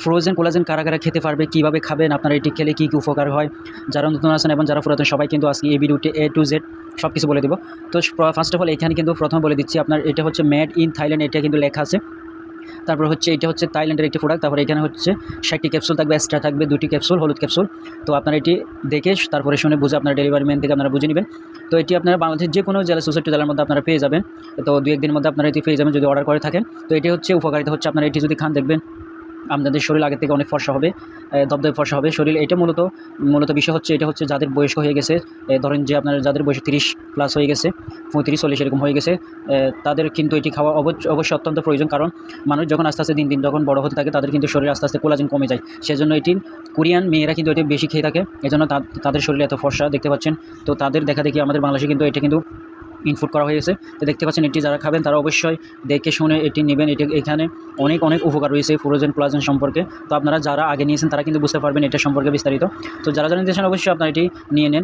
Frozen collagen কারা কারা খেতে পারবে, কীভাবে খাবেন, আপনারা এটি খেলে কী কী উপকার হয়, যারা নতুন আছেন এবং যারা পুরাতন সবাই কিন্তু আজকে এই ভিডিওটি A to Z সব কিছু বলে দেবো। তো ফার্স্ট অফ অল এখানে কিন্তু প্রথম বলে দিচ্ছি আপনার এটা হচ্ছে মেড ইন থাইল্যান্ড, এটা কিন্তু লেখা আছে। তারপর হচ্ছে এটা হচ্ছে থাইল্যান্ডের একটি প্রোডাক্ট। তারপরে এখানে হচ্ছে 60টি ক্যাপসুল থাকবে, এক্সট্রা থাকবে 2টি ক্যাপসুল, হলুদ ক্যাপসুল। তো আপনারা এটি দেখে তারপরে শুনে বুঝে আপনার ডেলিভারি ম্যান থেকে আপনারা বুঝে নেবেন। তো এটি আপনারা বাংলাদেশের যে কোনো জেলা 64 জেলার মধ্যে আপনারা পেয়ে যাবেন। তো 2-1 দিনের মধ্যে আপনারা এটি পেয়ে যাবেন যদি অর্ডার করে থাকেন। তো এটি হচ্ছে উপকারিতা হচ্ছে আপনারা এটি যদি খান দেখবেন আপনাদের শরীর আগের থেকে অনেক ফর্সা হবে, দবদবে ফর্সা হবে শরীর। এটা মূলত বিষয় হচ্ছে এটা হচ্ছে যাদের বয়স্ক হয়ে গেছে, ধরেন যে আপনার যাদের বয়স 30 প্লাস হয়ে গেছে, 35-40 এরকম হয়ে গেছে, তাদের কিন্তু এটি খাওয়া অবশ্যই অত্যন্ত প্রয়োজন। কারণ মানুষ যখন আস্তে আস্তে দিন দিন যখন বড় হতে থাকে তাদের কিন্তু শরীরে আস্তে আস্তে কোলাজেন কমে যায়। সেজন্য এটি কোরিয়ান মেয়েরা কিন্তু এটি বেশি খেয়ে থাকে, এজন্য তাদের শরীরে এত ফর্সা দেখতে পাচ্ছেন। তো তাদের দেখা দেখি আমাদের বাংলাদেশে কিন্তু এটা কিন্তু ইনপুট করা হয়েছে। তো দেখতে পাচ্ছেন এটি যারা খাবেন তারা অবশ্যই দেখে শুনে এটি নেবেন। এখানে অনেক অনেক উপকার রয়েছে ফ্রোজেন কোলাজেন সম্পর্কে। তো আপনারা যারা আগে নিয়েছেন তারা কিন্তু বুঝতে পারবেন এটা সম্পর্কে বিস্তারিত। তো যারা জানেন অবশ্যই আপনারা এটি নিয়ে নেন।